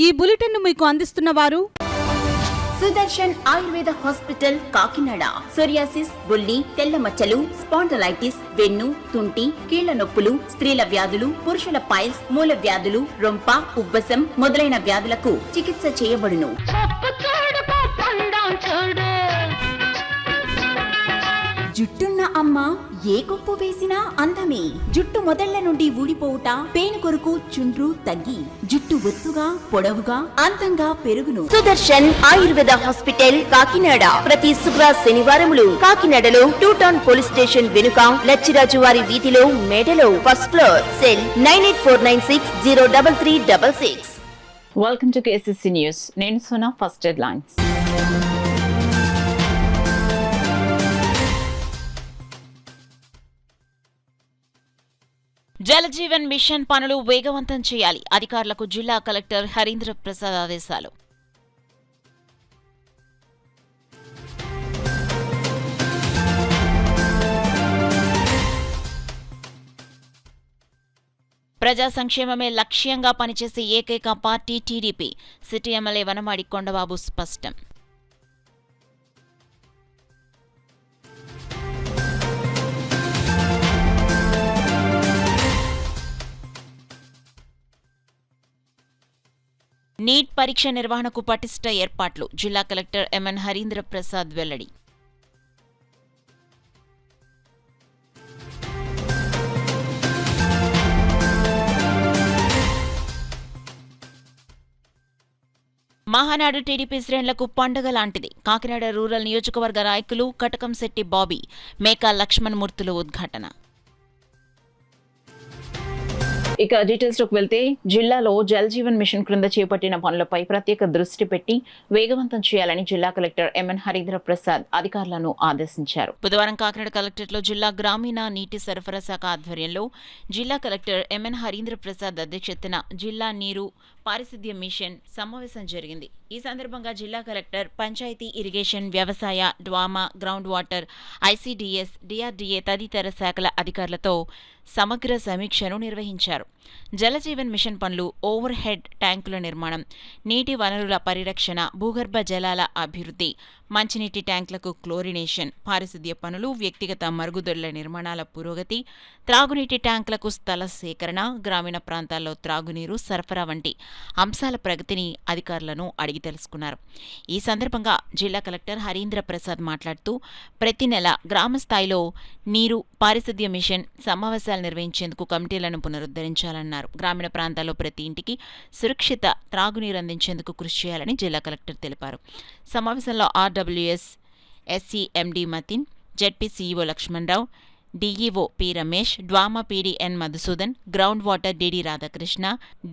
ఈ బులెటిన్ మీకు అందిస్తున్న వారు సుదర్శన్ ఆయుర్వేద హాస్పిటల్ కాకినాడ. సోరియాసిస్, బొల్లి, తెల్ల మచ్చలు, స్పాండలైటిస్, వెన్ను, తుంటి, కీళ్ల నొప్పులు, స్త్రీల వ్యాధులు, పురుషుల పైల్స్, మూల వ్యాధులు, రొంప, ఉబ్బసం మొదలైన వ్యాధులకు చికిత్స చేయబడును. జుట్టున్న అమ్మ ఏ కొప్పు వేసినా అందమే. జుట్టు మొదళ్ల నుండి ఊడిపోవుట, పేను కొరకు చుండ్రు తగ్గి జుట్టు ఒత్తుగా పొడవుగా అందంగా పెరుగును. సుదర్శన్ ఆయుర్వేద హాస్పిటల్ కాకినాడ. ప్రతి శుక్ర శనివారములు కాకినాడలో 2 టౌన్ పోలీస్ స్టేషన్ వెనుక లచ్చిరాజు వారి వీధిలో మేడలో first floor. Cell 9849603366. Welcome to KCC news. నేను Sona. First headlines. Jal Jeevan mission పనులు వేగవంతం చేయాలి. అధికారులకు జిల్లా కలెక్టర్ హరీంద్ర ప్రసాద్ ఆదేశాలు. ప్రజా సంక్షేమమే లక్ష్యంగా పనిచేసే ఏకైక party TDP. City MLA Vanamadi Kondababu స్పష్టం. నీట్ పరీక్ష నిర్వహణకు పటిష్ట ఏర్పాట్లు. జిల్లా కలెక్టర్ ఎంఎన్ హరీంద్ర ప్రసాద్ వెల్లడి. మహానాడు టీడీపీ శ్రేణులకు పండుగ లాంటిది. కాకినాడ రూరల్ నియోజకవర్గ నాయకులు కటకంశెట్టి బాబీ, మేకా లక్ష్మణ్ మూర్తులు ఉద్ఘాటన. ఇక డీటెయిల్స్ లోకి వెళ్తే, జిల్లాలో జల్ జీవన్ మిషన్ క్రింద చేపట్టిన పనులపై ప్రత్యేక దృష్టి పెట్టి వేగవంతం చేయాలని జిల్లా కలెక్టర్ ఎంఎన్ హరీంద్ర ప్రసాద్ అధికారులను ఆదేశించారు. బుధవారం కాకినాడ కలెక్టరేట్లో జిల్లా గ్రామీణ నీటి సరఫరా శాఖ ఆధ్వర్యంలో జిల్లా కలెక్టర్ ఎంఎన్ హరీంద్ర ప్రసాద్ అధ్యక్షతన జిల్లా నీరు పారిశుద్ధ్య మిషన్ సమావేశం జరిగింది. ఈ సందర్భంగా జిల్లా కలెక్టర్ పంచాయతీ, ఇరిగేషన్, వ్యవసాయ, DWMA, ground water, ICDS, DRDA తదితర శాఖల అధికారులతో సమగ్ర సమీక్షను నిర్వహించారు. జలజీవన్ మిషన్ పనులు, ఓవర్ హెడ్ ట్యాంకుల నిర్మాణం, నీటి వనరుల పరిరక్షణ, భూగర్భ జలాల అభివృద్ధి, మంచినీటి ట్యాంకులకు క్లోరినేషన్, పారిశుద్ధ్య పనులు, వ్యక్తిగత మరుగుదొడ్ల నిర్మాణాల పురోగతి, త్రాగునీటి ట్యాంకులకు స్థల సేకరణ, గ్రామీణ ప్రాంతాల్లో త్రాగునీరు సరఫరా వంటి అంశాల ప్రగతిని అధికారులను అడిగి తెలుసుకున్నారు. ఈ సందర్భంగా జిల్లా కలెక్టర్ హరీంద్ర ప్రసాద్ మాట్లాడుతూ, ప్రతి నెల గ్రామ స్థాయిలో నీరు పారిశుద్ధ్య మిషన్ సమావేశాలు నిర్వహించేందుకు కమిటీలను పునరుద్ధరించాలన్నారు. గ్రామీణ ప్రాంతాల్లో ప్రతి ఇంటికి సురక్షిత త్రాగునీరు అందించేందుకు కృషి చేయాలని జిల్లా కలెక్టర్ తెలిపారు. సమావేశంలో RWS SCMD Mathin, ZP CEO Lakshmanarao, DEO P Ramesh, DWAMA PD N Madhusudan, ground water DD Radhakrishna,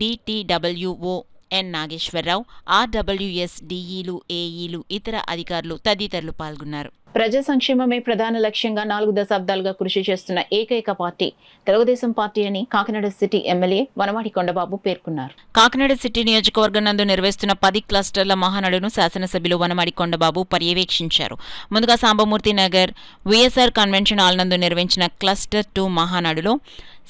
DTWO N Nageswararao, RWS డీఈలు, ఏఈలు, ఇతర అధికారులు తదితరులు పాల్గొన్నారు. ప్రజా సంక్షేమమే ప్రధాన లక్ష్యంగా 4 దశాబ్దాలుగా కృషి చేస్తున్న ఏకైక పార్టీ తెలుగుదేశం పార్టీ అని కాకినాడ సిటీ ఎమ్మెల్యే వనమాడి కొండబాబు పేర్కొన్నారు. కాకినాడ సిటీ నియోజకవర్గం నందు నిర్వహిస్తున్న 10 క్లస్టర్ల మహానాడును శాసనసభ్యులు వనమాడి కొండబాబు పర్యవేక్షించారు. ముందుగా సాంబమూర్తి నగర్ వైఎస్ఆర్ కన్వెన్షన్ హాల్ నందు నిర్వహించిన క్లస్టర్ 2 మహానాడులో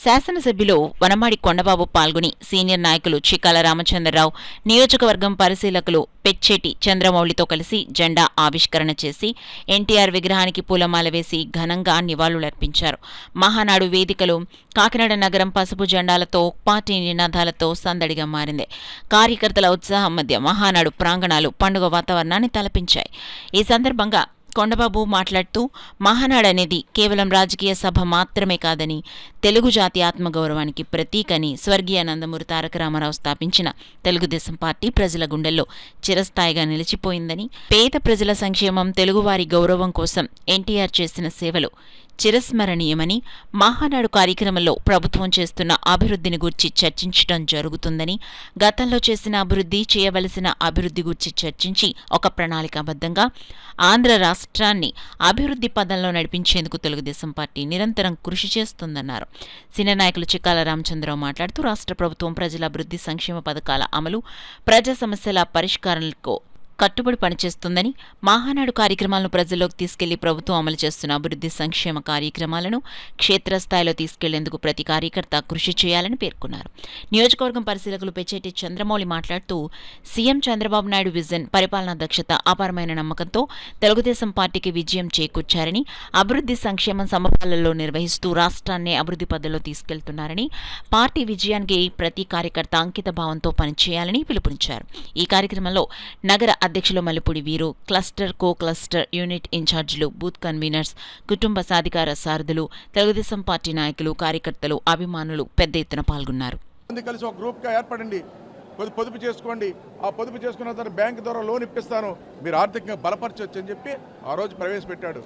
శాసనసభ్యులు వనమాడి కొండబాబు పాల్గొని సీనియర్ నాయకులు చికాల రామచంద్రరావు, నియోజకవర్గం పరిశీలకులు పెచ్చేటి చంద్రమౌళితో కలిసి జెండా ఆవిష్కరణ చేసి ఎన్టీఆర్ విగ్రహానికి పూలమాల వేసి ఘనంగా నివాళులర్పించారు. మహానాడు వేదికలో కాకినాడ నగరం పసుపు జెండాలతో, పార్టీ నినాదాలతో సందడిగా మారింది. కార్యకర్తల ఉత్సాహం మధ్య మహానాడు ప్రాంగణాలు పండుగ వాతావరణాన్ని తలపించాయి. ఈ సందర్భంగా కొండబాబు మాట్లాడుతూ, మహానాడు అనేది కేవలం రాజకీయ సభ మాత్రమే కాదని, తెలుగు జాతి ఆత్మగౌరవానికి ప్రతీకని స్వర్గీయ నందమూరి తారక రామారావు స్థాపించిన తెలుగుదేశం పార్టీ ప్రజల గుండెల్లో చిరస్థాయిగా నిలిచిపోయిందని, పేద ప్రజల సంక్షేమం, తెలుగువారి గౌరవం కోసం ఎన్టీఆర్ చేసిన సేవలు చిరస్మరణీయమని, మహానాడు కార్యక్రమంలో ప్రభుత్వం చేస్తున్న అభివృద్ధిని గూర్చి చర్చించడం జరుగుతుందని, గతంలో చేసిన అభివృద్ధి, చేయవలసిన అభివృద్ధి గూర్చి చర్చించి ఒక ప్రణాళికాబద్ధంగా ఆంధ్ర రాష్ట్రాన్ని అభివృద్ధి పదంలో నడిపించేందుకు తెలుగుదేశం పార్టీ నిరంతరం కృషి చేస్తుందన్నారు. సీనియర్ నాయకులు చిక్కాల రామచంద్రరావు మాట్లాడుతూ, రాష్ట్ర ప్రభుత్వం ప్రజల అభివృద్ధి, సంక్షేమ పథకాల అమలు, ప్రజా సమస్యల పరిష్కారాలకు కట్టుబడి పనిచేస్తుందని, మహానాడు కార్యక్రమాలను ప్రజల్లోకి తీసుకెళ్లి ప్రభుత్వం అమలు చేస్తున్న అభివృద్ధి సంక్షేమ కార్యక్రమాలను క్షేత్రస్థాయిలో తీసుకెళ్లేందుకు ప్రతి కార్యకర్త కృషి చేయాలని పేర్కొన్నారు. నియోజకవర్గం పరిశీలకులు పెచ్చేటి చంద్రమౌళి మాట్లాడుతూ, సీఎం చంద్రబాబు నాయుడు విజన్, పరిపాలనా దక్షత, అపారమైన నమ్మకంతో తెలుగుదేశం పార్టీకి విజయం చేకూర్చారని, అభివృద్ధి సంక్షేమం సమపాలలో నిర్వహిస్తూ రాష్ట్రాన్ని అభివృద్ధి పథంలో తీసుకెళ్తున్నారని, పార్టీ విజయానికి ప్రతి కార్యకర్త అంకిత భావంతో పనిచేయాలని పిలుపునిచ్చారు. ఈ కార్యక్రమంలో నగర అధ్యక్షులు మల్లిపూడి వీరు, క్లస్టర్, కో క్లస్టర్ యూనిట్ ఇన్ఛార్జీలు, బూత్ కన్వీనర్స్, కుటుంబ సాధికార సారథులు, తెలుగుదేశం పార్టీ నాయకులు, కార్యకర్తలు, అభిమానులు పెద్ద ఎత్తున పాల్గొన్నారు. కలిసి ఒక గ్రూప్గా ఏర్పడండి, పొదుపు చేసుకోండి. ఆ పొదుపు చేసుకున్న తర్వాత బ్యాంకు ద్వారా లోన్ ఇప్పిస్తాను, మీరు ఆర్థికంగా బలపరచవచ్చు అని చెప్పి ఆ రోజు ప్రవేశపెట్టాడు.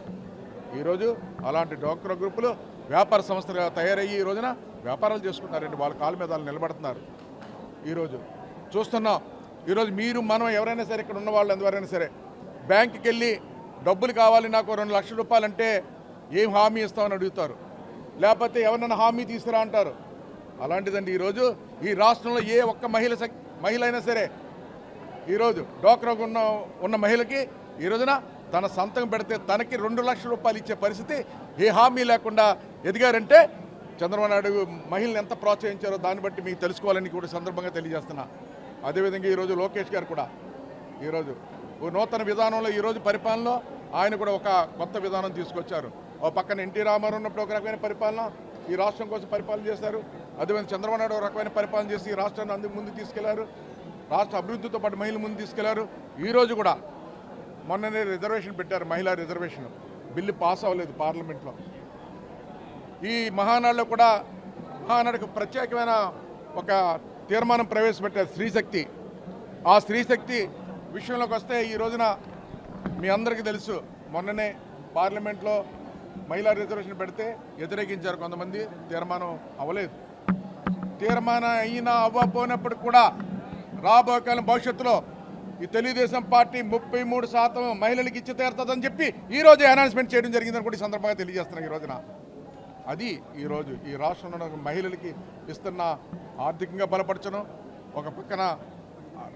ఈరోజు అలాంటి డ్వాక్రా గ్రూపులు వ్యాపార సంస్థలుగా తయారయ్యి ఈ రోజున వ్యాపారాలు చేసుకుంటున్నారండి. వాళ్ళ కాళ్ళ మీద వాళ్ళు నిలబడుతున్నారు. ఈరోజు చూస్తున్నాం. ఈరోజు మీరు మనం ఎవరైనా సరే, ఇక్కడ ఉన్న వాళ్ళు ఎవరైనా సరే బ్యాంకుకి వెళ్ళి డబ్బులు కావాలి, నాకు 2 లక్షల రూపాయలు అంటే ఏం హామీ ఇస్తామని అడుగుతారు, లేకపోతే ఎవరైనా హామీ తీసుకురా అంటారు. అలాంటిదండి ఈరోజు ఈ రాష్ట్రంలో ఏ ఒక్క మహిళ అయినా సరే ఈరోజు డ్వాక్రాకు ఉన్న మహిళకి ఈ రోజున తన సంతకం పెడితే తనకి 2 లక్షల రూపాయలు ఇచ్చే పరిస్థితి, ఏ హామీ లేకుండా ఎదిగారంటే చంద్రబాబు నాయుడు మహిళలు ఎంత ప్రోత్సహించారో దాన్ని బట్టి మీకు తెలుసుకోవాలని కూడా సందర్భంగా తెలియజేస్తున్నా. అదేవిధంగా ఈరోజు లోకేష్ గారు కూడా ఈరోజు ఓ నూతన విధానంలో ఈరోజు పరిపాలనలో ఆయన కూడా ఒక కొత్త విధానం తీసుకొచ్చారు. ఓ పక్కన ఎన్టీ రామారావు ఉన్నప్పుడు ఒక రకమైన పరిపాలన ఈ రాష్ట్రం కోసం పరిపాలన చేశారు. అదేవిధంగా చంద్రబాబు నాయుడు ఒక రకమైన పరిపాలన చేసి ఈ రాష్ట్రాన్ని అందుకు ముందు తీసుకెళ్లారు. రాష్ట్ర అభివృద్ధితో పాటు మహిళలు ముందు తీసుకెళ్లారు. ఈరోజు కూడా మొన్ననే రిజర్వేషన్ పెట్టారు, మహిళా రిజర్వేషన్ బిల్లు పాస్ అవ్వలేదు పార్లమెంట్లో. ఈ మహానాడులో కూడా మహానాడుకు ప్రత్యేకమైన ఒక తీర్మానం ప్రవేశపెట్టారు, స్త్రీశక్తి. ఆ స్త్రీశక్తి విషయంలోకి వస్తే ఈ రోజున మీ అందరికీ తెలుసు, మొన్ననే పార్లమెంట్లో మహిళా రిజర్వేషన్ పెడితే వ్యతిరేకించారు కొంతమంది, తీర్మానం అవ్వలేదు. తీర్మానం అయినా అవ్వకపోయినప్పుడు కూడా రాబోయే కాలం భవిష్యత్తులో ఈ తెలుగుదేశం పార్టీ 33% మహిళలకు ఇచ్చి తీరుతుందని చెప్పి ఈరోజు అనౌన్స్మెంట్ చేయడం జరిగిందని కూడా ఈ సందర్భంగా తెలియజేస్తున్నాం. ఈ రోజున అది ఈరోజు ఈ రాష్ట్రంలో మహిళలకి ఇస్తున్న ఆర్థికంగా బలపరచడం, ఒక పక్కన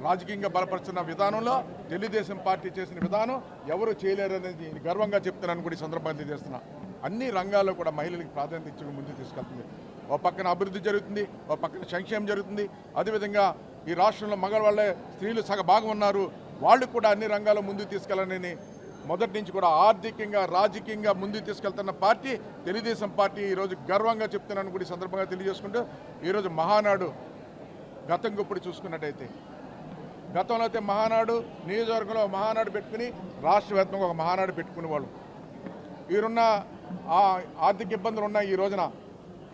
రాజకీయంగా బలపరుచున్న విధానంలో తెలుగుదేశం పార్టీ చేసిన విధానం ఎవరు చేయలేరనేది గర్వంగా చెప్తున్నాను కూడా ఈ సందర్భంగా తెలియజేస్తున్నా. అన్ని రంగాల్లో కూడా మహిళలకు ప్రాధాన్యత ఇచ్చి ముందుకు తీసుకెళ్తుంది. ఓ పక్కన అభివృద్ధి జరుగుతుంది, ఓ పక్కన సంక్షేమం జరుగుతుంది. అదేవిధంగా ఈ రాష్ట్రంలో మగవాళ్ళే స్త్రీలు భాగం ఉన్నారు, వాళ్ళు కూడా అన్ని రంగాల్లో ముందుకు తీసుకెళ్లాలని మొదటి నుంచి కూడా ఆర్థికంగా రాజకీయంగా ముందుకు తీసుకెళ్తున్న పార్టీ తెలుగుదేశం పార్టీ. ఈరోజు గర్వంగా చెప్తున్నాను కూడా ఈ సందర్భంగా తెలియజేసుకుంటూ, ఈరోజు మహానాడు గతం ఇప్పుడు చూసుకున్నట్టయితే, గతంలో అయితే మహానాడు నియోజకవర్గంలో మహానాడు పెట్టుకుని రాష్ట్ర వ్యాప్తంగా ఒక మహానాడు పెట్టుకునేవాళ్ళు. వీరున్న ఆర్థిక ఇబ్బందులు ఉన్నాయి. ఈ రోజున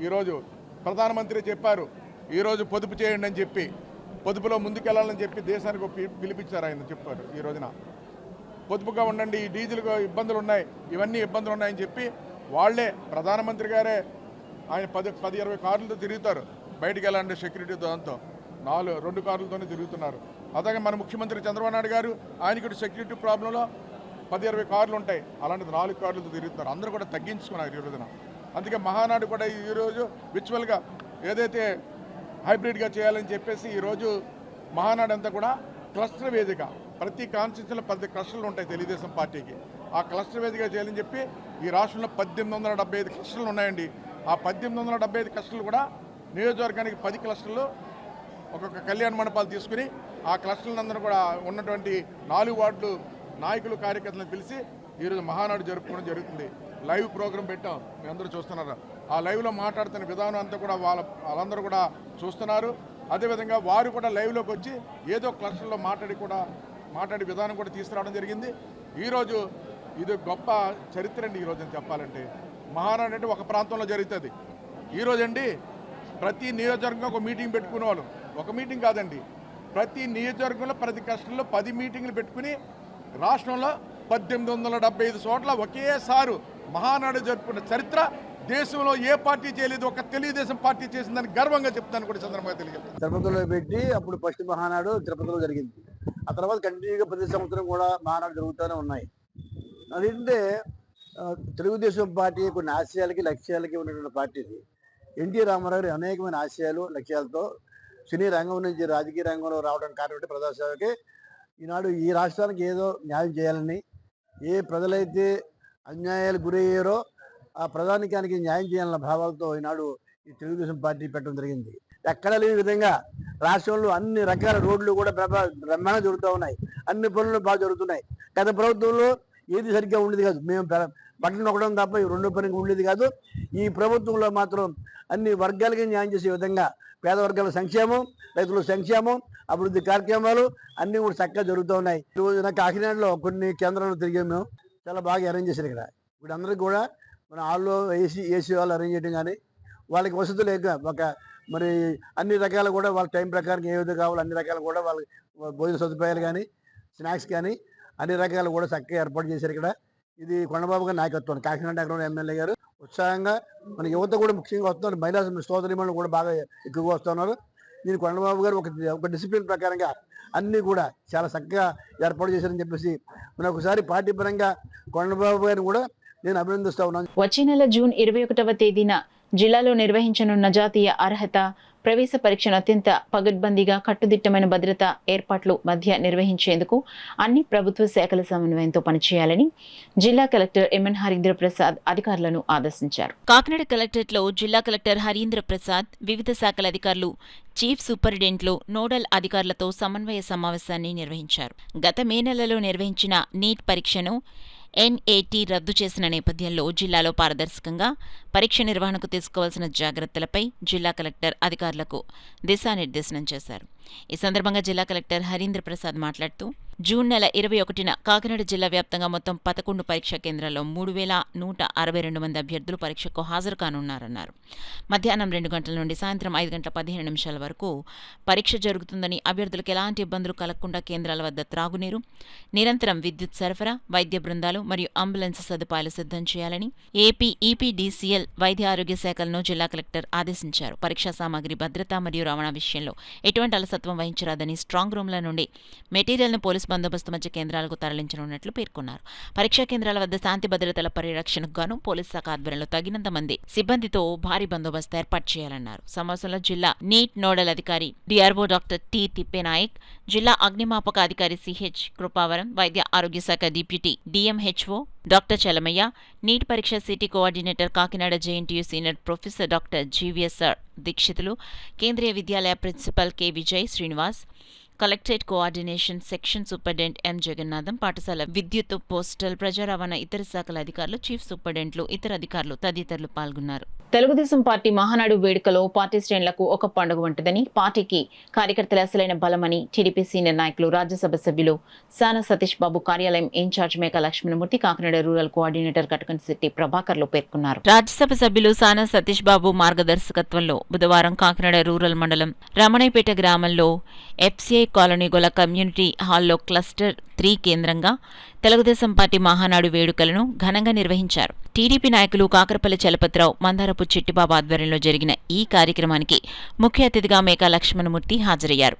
ఈరోజు ప్రధానమంత్రి చెప్పారు, ఈరోజు పొదుపు చేయండి అని చెప్పి, పొదుపులో ముందుకెళ్లాలని చెప్పి దేశానికి పిలిపించారు. ఆయన చెప్పారు, ఈ రోజున పొదుపుగా ఉండండి, ఈ డీజిల్ ఇబ్బందులు ఉన్నాయి, ఇవన్నీ ఇబ్బందులు ఉన్నాయని చెప్పి వాళ్లే ప్రధానమంత్రి గారే ఆయన 10-20 కార్లతో తిరుగుతారు. బయటికి వెళ్ళండి సెక్యూరిటీ దాంతో 2 కార్లతోనే తిరుగుతున్నారు. అలాగే మన ముఖ్యమంత్రి చంద్రబాబు నాయుడు గారు, ఆయనకి సెక్యూరిటీ ప్రాబ్లంలో 10-20 కార్లు ఉంటాయి, అలాంటిది 4 కార్లతో తిరుగుతున్నారు. అందరూ కూడా తగ్గించుకున్నారు ఈ రోజున. అందుకే మహానాడు కూడా ఈరోజు విర్చువల్గా ఏదైతే హైబ్రిడ్గా చేయాలని చెప్పేసి ఈరోజు మహానాడు అంతా కూడా క్లస్టర్ వేదిక, ప్రతి కాన్స్టిట్యూన్సీలో 10 క్లస్టర్లు ఉంటాయి తెలుగుదేశం పార్టీకి. ఆ క్లస్టర్ వేదికగా చేయాలని చెప్పి ఈ రాష్ట్రంలో 1875 క్లస్టర్లు ఉన్నాయండి. ఆ 1875 క్లస్టర్లు కూడా నియోజకవర్గానికి 10 క్లస్టర్లు ఒక్కొక్క కళ్యాణ మండపాలు తీసుకుని ఆ క్లస్టర్లందరూ కూడా ఉన్నటువంటి 4 వార్డులు నాయకులు కార్యకర్తలను పిలిచి ఈరోజు మహానాడు జరుపుకోవడం జరుగుతుంది. లైవ్ ప్రోగ్రాం పెట్టాం, మీ అందరూ చూస్తున్నారు. ఆ లైవ్లో మాట్లాడుతున్న విధానం అంతా కూడా వాళ్ళందరూ కూడా చూస్తున్నారు. అదేవిధంగా వారు కూడా లైవ్లోకి వచ్చి ఏదో క్లస్టర్లో మాట్లాడే విధానం కూడా తీసుకురావడం జరిగింది. ఈరోజు ఇది గొప్ప చరిత్ర అండి. ఈరోజు అని చెప్పాలంటే మహానాడు అంటే ఒక ప్రాంతంలో జరుగుతుంది. ఈరోజు అండి ప్రతి నియోజకవర్గం ఒక మీటింగ్ పెట్టుకునేవాళ్ళు. ఒక మీటింగ్ కాదండి, ప్రతి నియోజకవర్గంలో ప్రతి క్లస్టర్లో 10 మీటింగ్లు పెట్టుకుని రాష్ట్రంలో 1875 చోట్ల ఒకేసారి మహానాడు జరుపుకున్న చరిత్ర దేశంలో ఏ పార్టీ చేయలేదు, ఒక తెలుగుదేశం పార్టీ చేసిందని గర్వంగా చెప్తాను కూడా సందర్భంగా తెలియజేస్తాను. తిరుపతిలో పెట్టి అప్పుడు ఫస్ట్ మహానాడు తిరుపతిలో జరిగింది. ఆ తర్వాత కంటిన్యూగా ప్రతి సంవత్సరం కూడా మహానాడు జరుగుతూనే ఉన్నాయి. అదేంటంటే తెలుగుదేశం పార్టీ కొన్ని ఆశయాలకి లక్ష్యాలకి ఉన్నటువంటి పార్టీది. ఎన్టీ రామారావు అనేకమైన ఆశయాలు లక్ష్యాలతో సినీ రంగం నుంచి రాజకీయ రంగంలో రావడానికి కారణం ప్రజాసేవకి ఈనాడు ఈ రాష్ట్రానికి ఏదో న్యాయం చేయాలని, ఏ ప్రజలైతే అన్యాయాలు గురయ్యారో ఆ ప్రజానికానికి న్యాయం చేయాలన్న భావాలతో ఈనాడు ఈ తెలుగుదేశం పార్టీ పెట్టడం జరిగింది. ఎక్కడ లేని విధంగా రాష్ట్రంలో అన్ని రకాల రోడ్లు కూడా బ్రహ్మాండంగా జరుగుతూ ఉన్నాయి, అన్ని పనులు బాగా జరుగుతున్నాయి. గత ప్రభుత్వంలో ఏది సరిగ్గా ఉండేది కాదు, మేము బట్టలు నొక్కడం తప్ప ఈ రెండో పనికి ఉండేది కాదు. ఈ ప్రభుత్వంలో మాత్రం అన్ని వర్గాలకి న్యాయం చేసే విధంగా పేద వర్గాల సంక్షేమం, రైతుల సంక్షేమం, అభివృద్ధి కార్యక్రమాలు అన్నీ కూడా చక్కగా జరుగుతూ ఉన్నాయి. ఈ రోజున కాకినాడలో కొన్ని కేంద్రాలు తిరిగాం, మేము చాలా బాగా అరేంజ్ చేశారు. ఇప్పుడు అందరికి కూడా మన హాల్లో ఏసీ వాళ్ళు అరేంజ్ చేయడం కానీ, వాళ్ళకి వసతులు లేక మరి అన్ని రకాలు కూడా వాళ్ళ టైం ప్రకారం ఏ విధంగా కావాలో అన్ని రకాలు కూడా వాళ్ళకి భోజన సదుపాయాలు కానీ, స్నాక్స్ కానీ అన్ని రకాలు కూడా చక్కగా ఏర్పాటు చేశారు. ఇది కొండబాబు గారి నాయకత్వం, కాకినాడ నగరం ఎమ్మెల్యే గారు ఉత్సాహంగా, మన యువత కూడా ముఖ్యంగా వస్తున్నారు, మహిళా సోదరిమణులు కూడా బాగా ఎక్కువగా వస్తున్నారు. దీని కొండబాబు గారు ఒక డిసిప్లిన్ ప్రకారంగా అన్నీ కూడా చాలా చక్కగా ఏర్పాటు చేశారని చెప్పేసి మనం ఒకసారి పార్టీ పరంగా కొండబాబు గారిని కూడా నేను అభినందిస్తా ఉన్నాను. వచ్చే నెల జూన్ 21వ తేదీన జిల్లాలో నిర్వహించనున్న జాతీయ అర్హత ప్రవేశ పరీక్షను అత్యంత పగడ్బందీగా కట్టుదిట్టమైన భద్రతా ఏర్పాట్ల మధ్య నిర్వహించేందుకు అన్ని ప్రభుత్వ శాఖల సమన్వయంతో పనిచేయాలని జిల్లా కలెక్టర్ ఎంఎన్ హరీంద్ర ప్రసాద్ అధికారులను ఆదేశించారు. కాకినాడ కలెక్టరేట్లో జిల్లా కలెక్టర్ హరీంద్ర ప్రసాద్ వివిధ శాఖల అధికారులు, చీఫ్ సూపరింటెండెంట్లు, నోడల్ అధికారులతో సమన్వయ సమావేశాన్ని నిర్వహించారు. గత మే నెలలో నిర్వహించిన నీట్ పరీక్షను ఎన్ఏటీ రద్దు చేసిన నేపథ్యంలో జిల్లాలో పారదర్శకంగా పరీక్ష నిర్వహణకు తీసుకోవాల్సిన జాగ్రత్తలపై జిల్లా కలెక్టర్ అధికారులకు దిశానిర్దేశనం చేశారు. ఈ సందర్భంగా జిల్లా కలెక్టర్ హరీంద్ర ప్రసాద్ మాట్లాడుతూ, జూన్ నెల 21న కాకినాడ జిల్లా వ్యాప్తంగా మొత్తం 11 పరీక్షా కేంద్రాల్లో 3,162 మంది అభ్యర్థులు పరీక్షకు హాజరు కానున్నారన్నారు. మధ్యాహ్నం 2 గంటల నుండి సాయంత్రం 5 గంటల 15 నిమిషాల వరకు పరీక్ష జరుగుతుందని, అభ్యర్థులకు ఎలాంటి ఇబ్బందులు కలగకుండా కేంద్రాల వద్ద త్రాగునీరు, నిరంతరం విద్యుత్ సరఫరా, వైద్య బృందాలు మరియు అంబులెన్స్ సదుపాయాలు సిద్ధం చేయాలని ఏపీ ఈపీడీసీఎల్ వైద్య ఆరోగ్య శాఖలను జిల్లా కలెక్టర్ ఆదేశించారు. పరీక్షా సామాగ్రి భద్రత మరియు రవాణా విషయంలో ఎటువంటి అలసత్వం వహించరాదని, స్ట్రాంగ్ రూమ్ల నుండి మెటీరియల్ను పోలీసు బందోబస్తు మధ్య కేంద్రాలకు తరలించనున్నట్లు పేర్కొన్నారు. పరీక్షా కేంద్రాల వద్ద శాంతి భద్రతల పరిరక్షణకు గాను పోలీసు శాఖ ఆధ్వర్యంలో తగినంత మంది సిబ్బందితో భారీ బందోబస్తు ఏర్పాటు చేయాలన్నారు. సమావేశంలో జిల్లా నీట్ నోడల్ అధికారి డిఆర్ఓ డాక్టర్ టి తిప్పేనాయక్, జిల్లా అగ్నిమాపక అధికారి సిహెచ్ కృపావరం, వైద్య ఆరోగ్య శాఖ deputy DMHO doctor Chalamayya, NEET పరీక్ష city coordinator Kakinada JNTU senior professor doctor GVSR Dikshitulu, Kendriya Vidyalaya principal K Vijay Srinivas, collectorate coordination section superintendent M Jagannatham, పాఠశాల విద్యుత్, పోస్టల్, ప్రజా రవాణా ఇతర శాఖల అధికారులు, చీఫ్ సూపరింటెండెంట్లు, ఇతర అధికారులు తదితరులు పాల్గొన్నారు. తెలుగుదేశం పార్టీ మహానాడు వేడుకలో పార్టీ శ్రేణులకు ఒక పండుగ వంటిదని, పార్టీకి కార్యకర్తల అసలైన బలమని టీడీపీ సీనియర్ నాయకులు, రాజ్యసభ సభ్యులు సానా సతీష్ బాబు కార్యాలయం in charge Meka Lakshmanamurthy, Kakinada rural coordinator Katakamsetti ప్రభాకర్లు పేర్కొన్నారు. రాజ్యసభ సభ్యులు సానా సతీష్ బాబు మార్గదర్శకత్వంలో బుధవారం కాకినాడ రూరల్ మండలం రమణైపేట గ్రామంలో ఎఫ్సీఐ కాలనీ గొల కమ్యూనిటీ హాల్లో క్లస్టర్ 3 కేంద్రంగా తెలుగుదేశం పార్టీ మహానాడు వేడుకలను ఘనంగా నిర్వహించారు. టీడీపీ నాయకులు కాకరపల్లి చలపతిరావు, మందారపు చిట్టిబాబు ఆధ్వర్యంలో జరిగిన ఈ కార్యక్రమానికి ముఖ్య అతిథిగా మేకా లక్ష్మణమూర్తి హాజరయ్యారు.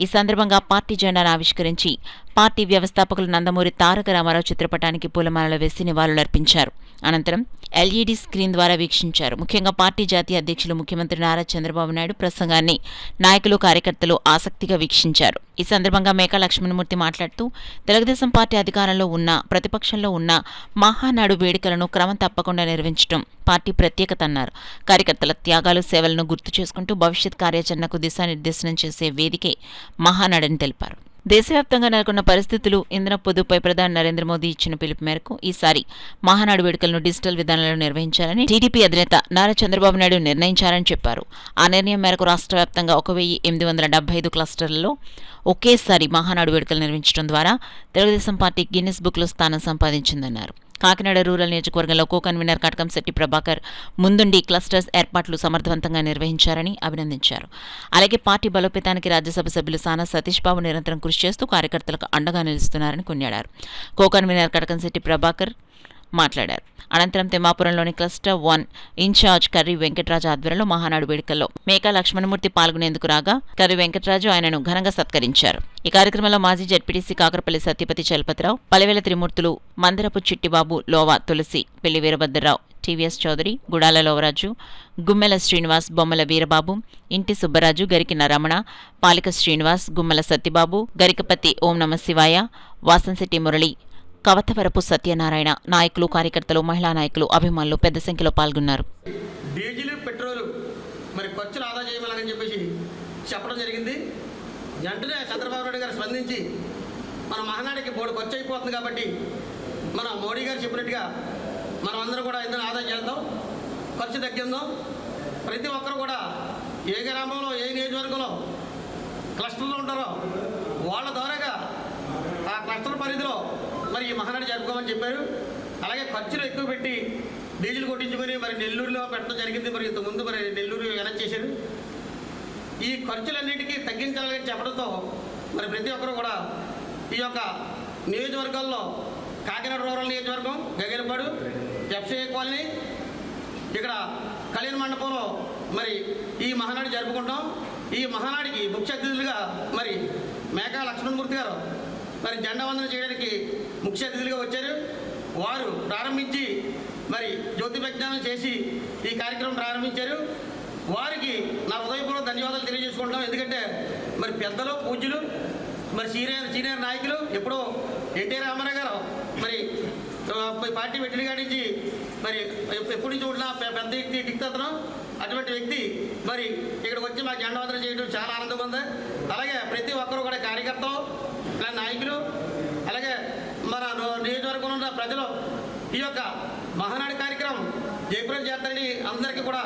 ఈ సందర్భంగా పార్టీ జెండాను ఆవిష్కరించి పార్టీ వ్యవస్థాపకులు నందమూరి తారక రామారావు చిత్రపటానికి పూలమాలలు వేసి నివాళులర్పించారు. అనంతరం ఎల్ఈడీ స్క్రీన్ ద్వారా వీక్షించారు. ముఖ్యంగా పార్టీ జాతీయ అధ్యక్షులు ముఖ్యమంత్రి నారా చంద్రబాబు నాయుడు ప్రసంగాన్ని నాయకులు, కార్యకర్తలు ఆసక్తిగా వీక్షించారు. ఈ సందర్భంగా మేకా లక్ష్మణమూర్తి మాట్లాడుతూ, తెలుగుదేశం పార్టీ అధికారంలో ఉన్నా, ప్రతిపక్షంలో ఉన్నా మహానాడు వేడుకలను క్రమం తప్పకుండా నిర్వహించడం పార్టీ ప్రత్యేకత అన్నారు. కార్యకర్తల త్యాగాలు, సేవలను గుర్తు చేసుకుంటూ భవిష్యత్ కార్యాచరణకు దిశానిర్దేశనం చేసే వేదికే మహానాడని తెలిపారు. దేశవ్యాప్తంగా నెలకొన్న పరిస్థితులు, ఇంధన పొదుపుపై ప్రధాని నరేంద్ర మోదీ ఇచ్చిన పిలుపు మేరకు ఈసారి మహానాడు వేడుకలను డిజిటల్ విధానంలో నిర్వహించాలని టీడీపీ అధినేత నారా చంద్రబాబు నాయుడు నిర్ణయించారని చెప్పారు. ఆ నిర్ణయం మేరకు రాష్ట్ర వ్యాప్తంగా 1875 క్లస్టర్లలో ఒకేసారి మహానాడు వేడుకలు నిర్వహించడం ద్వారా తెలుగుదేశం పార్టీ గిన్నిస్ బుక్లో స్థానం సంపాదించిందన్నారు. కాకినాడ రూరల్ నియోజకవర్గంలో కో కన్వీనర్ కటకంశెట్టి ప్రభాకర్ ముందుండి క్లస్టర్స్ ఏర్పాట్లు సమర్థవంతంగా నిర్వహించారని అభినందించారు. అలాగే పార్టీ బలోపేతానికి రాజ్యసభ సభ్యులు సానా సతీష్ బాబు నిరంతరం కృషి చేస్తూ కార్యకర్తలకు అండగా నిలుస్తున్నారని కొనియాడారు. కో కన్వీనర్ కటకంశెట్టి ప్రభాకర్ మాట్లాడారు. అనంతరం తిమ్మాపురంలోని క్లస్టర్ 1 ఇన్ఛార్జ్ కర్రి వెంకటరాజు ఆధ్వర్యంలో మహానాడు వేడుకల్లో మేకా లక్ష్మణమూర్తి పాల్గొనేందుకు రాగా కర్రి వెంకటరాజు ఆయనను ఘనంగా సత్కరించారు. ఈ కార్యక్రమంలో మాజీ జెడ్పీటీసీ కాకరపల్లి సత్యపతి చలపతిరావు, పలివేల త్రిమూర్తులు, మందరపు చిట్టిబాబు, లోవా తులసి, పెళ్లి వీరభద్రరావు, టీవీఎస్ చౌదరి, గుడాల లోవరాజు, గుమ్మెల శ్రీనివాస్, బొమ్మల వీరబాబు, ఇంటి సుబ్బరాజు, గరికిన రమణ, పాలిక శ్రీనివాస్, గుమ్మల సత్యబాబు, గరికపతి ఓం నమ శివాయ, వాసంశెట్టి మురళి, కవతవరపు సత్యనారాయణ, నాయకులు, కార్యకర్తలు, మహిళా నాయకులు, అభిమానులు పెద్ద సంఖ్యలో పాల్గొన్నారు. డీజిల్, పెట్రోల్ మరి ఖర్చులు ఆదా చేయమని చెప్పేసి చెప్పడం జరిగింది. వెంటనే చంద్రబాబు నాయుడు గారు స్పందించి మన మహానాడికి బోర్డు ఖర్చు అయిపోతుంది కాబట్టి మన మోడీ గారు చెప్పినట్టుగా మనం అందరూ కూడా ఇంధన ఆదా చేద్దాం, ఖర్చు తగ్గిందాం. ప్రతి ఒక్కరు కూడా ఏ గ్రామంలో ఏ నియోజకవర్గంలో క్లస్టర్లో ఉంటారో వాళ్ళ ద్వారాగా ఆ క్లస్టర్ పరిధిలో మరి ఈ మహానాడు జరుపుకోమని చెప్పారు. అలాగే ఖర్చులు ఎక్కువ పెట్టి డీజిల్ కొట్టించుకొని మరి నెల్లూరులో పెట్టడం జరిగింది. మరి ఇంతకుముందు మరి నెల్లూరు అనౌన్స్ చేశారు. ఈ ఖర్చులన్నిటికీ తగ్గించాలని చెప్పడంతో మరి ప్రతి ఒక్కరు కూడా ఈ యొక్క నియోజకవర్గాల్లో కాకినాడ రూరల్ నియోజకవర్గం, గగేలపాడు, ఎఫ్సిఐ కాలనీ, ఇక్కడ కళ్యాణ మండపంలో మరి ఈ మహానాడు జరుపుకుంటాం. ఈ మహానాడికి ముఖ్య అతిథులుగా మరి మేకా లక్ష్మణమూర్తి గారు మరి జెండా వందనం చేయడానికి ముఖ్య అతిథులుగా వచ్చారు. వారు ప్రారంభించి మరి జ్యోతి విజ్ఞానం చేసి ఈ కార్యక్రమం ప్రారంభించారు. వారికి నా హృదయపూర్వక ధన్యవాదాలు తెలియజేసుకుంటాం. ఎందుకంటే మరి పెద్దలు, పూజ్యులు, మరి సీనియర్ నాయకులు, ఎప్పుడో ఎన్టీ రామారావు గారు మరి పార్టీ పెట్టిన కాడి నుంచి మరి ఎప్పటి నుంచి ఉన్న పెద్ద వ్యక్తి దిక్తతనం, అటువంటి వ్యక్తి మరి ఇక్కడికి వచ్చి మా జెండా వందనం చేయడం చాలా ఆనందంగా ఉంది. అలాగే ప్రతి ఒక్కరు కూడా కార్యకర్తలు, నాయకులు, అలాగే మన నియోజకవర్గంలో ఉన్న ప్రజలు ఈ యొక్క మహానాడు కార్యక్రమం జయప్రదం చేస్తారని అందరికీ కూడా